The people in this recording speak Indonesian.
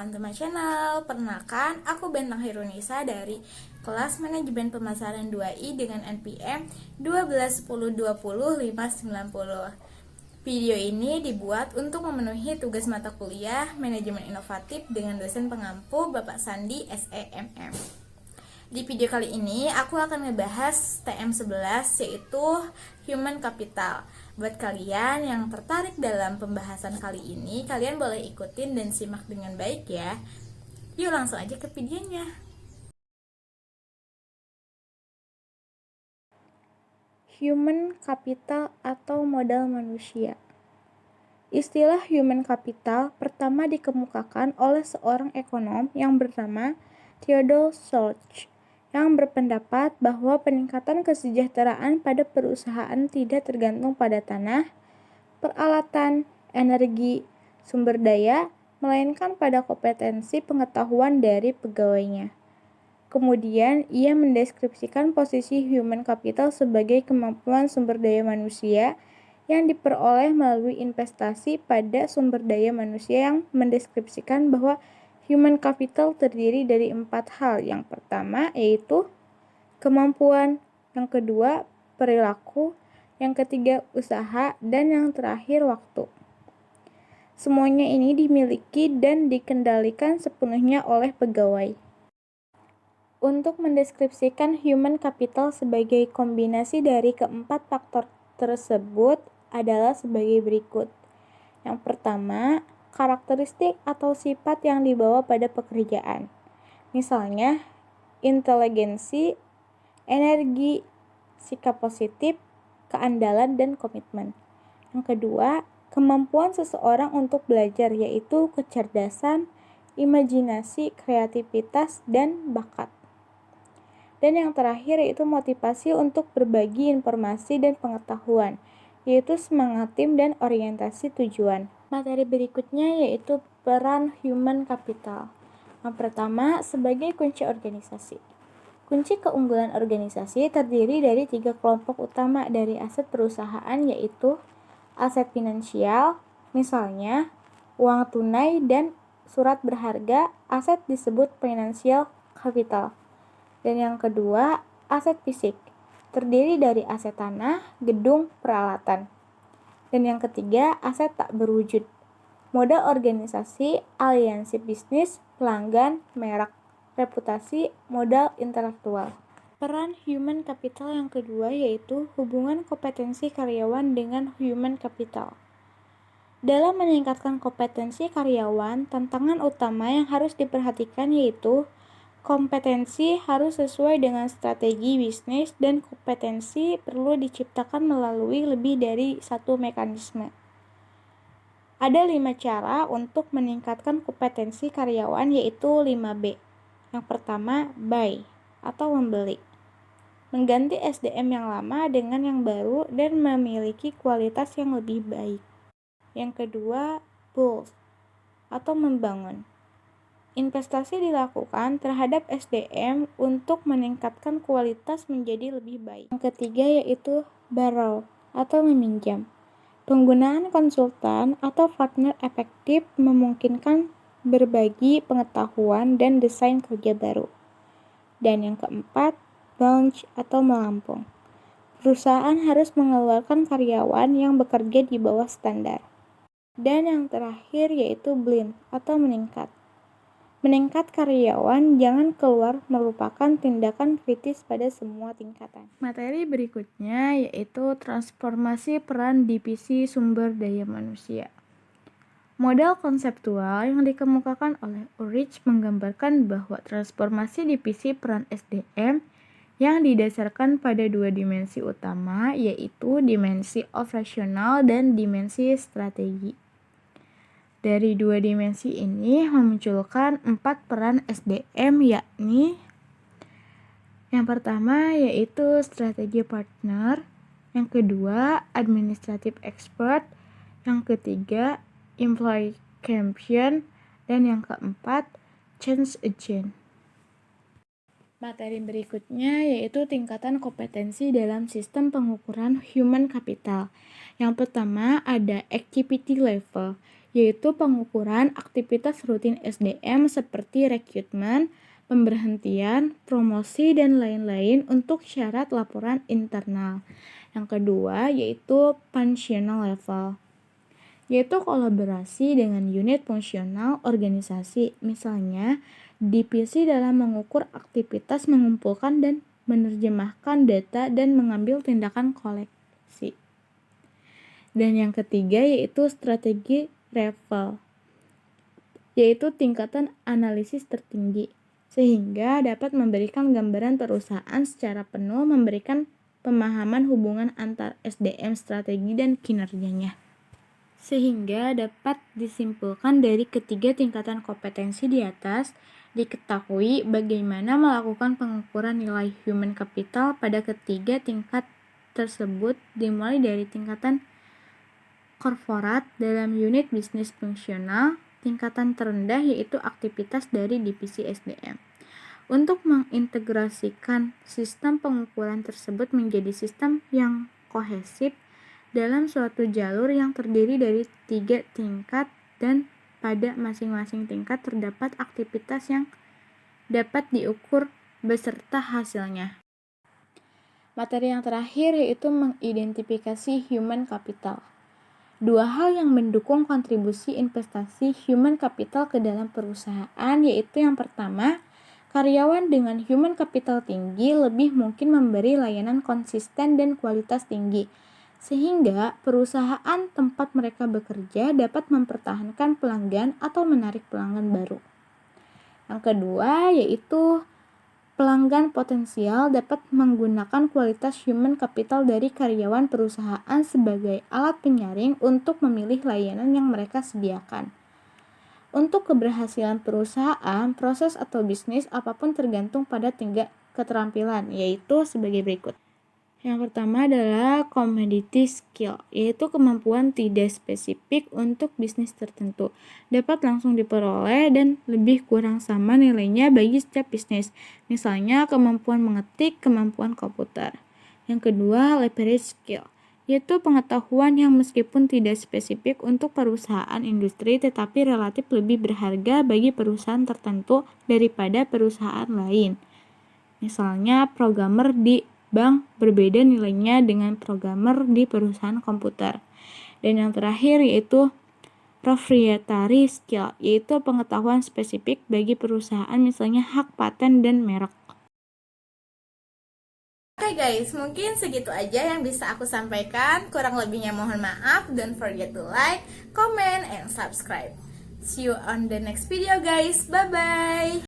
welcome to my channel. Perkenalkan, aku Bentang Hirunisa dari kelas Manajemen Pemasaran 2I dengan NPM 121020590. Video ini dibuat untuk memenuhi tugas mata kuliah Manajemen Inovatif dengan dosen pengampu Bapak Sandi SEMM. Di video kali ini aku akan ngebahas TM11 yaitu Human Capital. Buat kalian yang tertarik dalam pembahasan kali ini, kalian boleh ikutin dan simak dengan baik ya. Yuk langsung aja ke videonya. Human capital atau modal manusia. Istilah human capital pertama dikemukakan oleh seorang ekonom yang bernama Theodore Schultz yang berpendapat bahwa peningkatan kesejahteraan pada perusahaan tidak tergantung pada tanah, peralatan, energi, sumber daya, melainkan pada kompetensi pengetahuan dari pegawainya. Kemudian, ia mendeskripsikan posisi human capital sebagai kemampuan sumber daya manusia yang diperoleh melalui investasi pada sumber daya manusia, yang mendeskripsikan bahwa human capital terdiri dari 4 hal. Yang pertama yaitu kemampuan, yang kedua perilaku, yang ketiga usaha, dan yang terakhir waktu. Semuanya ini dimiliki dan dikendalikan sepenuhnya oleh pegawai. Untuk mendeskripsikan human capital sebagai kombinasi dari keempat faktor tersebut adalah sebagai berikut. Yang pertama, karakteristik atau sifat yang dibawa pada pekerjaan. Misalnya, inteligensi, energi, sikap positif, keandalan, dan komitmen. Yang kedua, kemampuan seseorang untuk belajar, yaitu kecerdasan, imajinasi, kreativitas, dan bakat. Dan yang terakhir yaitu motivasi untuk berbagi informasi dan pengetahuan, yaitu semangat tim dan orientasi tujuan. Materi berikutnya yaitu peran human capital. Yang pertama, sebagai kunci organisasi. Kunci keunggulan organisasi terdiri dari 3 kelompok utama dari aset perusahaan, yaitu aset finansial, misalnya uang tunai dan surat berharga. Aset disebut financial capital. Dan yang kedua, aset fisik, terdiri dari aset tanah, gedung, peralatan. Dan yang ketiga, aset tak berwujud, modal organisasi, aliansi bisnis, pelanggan, merek, reputasi, modal intelektual. Peran human capital yang kedua yaitu hubungan kompetensi karyawan dengan human capital. Dalam meningkatkan kompetensi karyawan, tantangan utama yang harus diperhatikan yaitu kompetensi harus sesuai dengan strategi bisnis, dan kompetensi perlu diciptakan melalui lebih dari satu mekanisme. Ada 5 cara untuk meningkatkan kompetensi karyawan, yaitu 5B. Yang pertama, buy atau membeli. Mengganti SDM yang lama dengan yang baru dan memiliki kualitas yang lebih baik. Yang kedua, build atau membangun. Investasi dilakukan terhadap SDM untuk meningkatkan kualitas menjadi lebih baik. Yang ketiga yaitu borrow atau meminjam. Penggunaan konsultan atau partner efektif memungkinkan berbagi pengetahuan dan desain kerja baru. Dan yang keempat, launch atau melampung. Perusahaan harus mengeluarkan karyawan yang bekerja di bawah standar. Dan yang terakhir yaitu blend atau meningkat. Meningkat karyawan jangan keluar merupakan tindakan kritis pada semua tingkatan. Materi berikutnya yaitu transformasi peran divisi sumber daya manusia. Model konseptual yang dikemukakan oleh Ulrich menggambarkan bahwa transformasi divisi peran SDM yang didasarkan pada 2 dimensi utama, yaitu dimensi operasional dan dimensi strategi. Dari 2 dimensi ini memunculkan 4 peran SDM, yakni yang pertama yaitu strategi partner, yang kedua administrative expert, yang ketiga employee champion, dan yang keempat change agent. Materi berikutnya yaitu tingkatan kompetensi dalam sistem pengukuran human capital. Yang pertama ada activity level, yaitu pengukuran aktivitas rutin SDM seperti rekrutmen, pemberhentian, promosi, dan lain-lain untuk syarat laporan internal. Yang kedua yaitu functional level, yaitu kolaborasi dengan unit fungsional organisasi, misalnya divisi dalam mengukur aktivitas mengumpulkan dan menerjemahkan data dan mengambil tindakan koleksi. Dan yang ketiga yaitu strategi level, yaitu tingkatan analisis tertinggi, sehingga dapat memberikan gambaran perusahaan secara penuh, memberikan pemahaman hubungan antar SDM, strategi, dan kinerjanya. Sehingga dapat disimpulkan dari ketiga tingkatan kompetensi di atas, diketahui bagaimana melakukan pengukuran nilai human capital pada ketiga tingkat tersebut, dimulai dari tingkatan korporat dalam unit bisnis fungsional, tingkatan terendah yaitu aktivitas dari divisi SDM. Untuk mengintegrasikan sistem pengukuran tersebut menjadi sistem yang kohesif dalam suatu jalur yang terdiri dari 3 tingkat, dan pada masing-masing tingkat terdapat aktivitas yang dapat diukur beserta hasilnya. Materi yang terakhir yaitu mengidentifikasi human capital. Dua hal yang mendukung kontribusi investasi human capital ke dalam perusahaan, yaitu yang pertama, karyawan dengan human capital tinggi lebih mungkin memberi layanan konsisten dan kualitas tinggi, sehingga perusahaan tempat mereka bekerja dapat mempertahankan pelanggan atau menarik pelanggan baru. Yang kedua yaitu pelanggan potensial dapat menggunakan kualitas human capital dari karyawan perusahaan sebagai alat penyaring untuk memilih layanan yang mereka sediakan. Untuk keberhasilan perusahaan, proses atau bisnis apapun tergantung pada 3 keterampilan, yaitu sebagai berikut. Yang pertama adalah commodity skill, yaitu kemampuan tidak spesifik untuk bisnis tertentu, dapat langsung diperoleh dan lebih kurang sama nilainya bagi setiap bisnis, misalnya kemampuan mengetik, kemampuan komputer. Yang kedua, leverage skill, yaitu pengetahuan yang meskipun tidak spesifik untuk perusahaan industri tetapi relatif lebih berharga bagi perusahaan tertentu daripada perusahaan lain. Misalnya programmer di bank berbeda nilainya dengan programmer di perusahaan komputer. Dan yang terakhir yaitu proprietary skill, yaitu pengetahuan spesifik bagi perusahaan, misalnya hak paten dan merek. Oke guys, mungkin segitu aja yang bisa aku sampaikan. Kurang lebihnya mohon maaf. Don't forget to like, comment, and subscribe. See you on the next video guys. Bye-bye.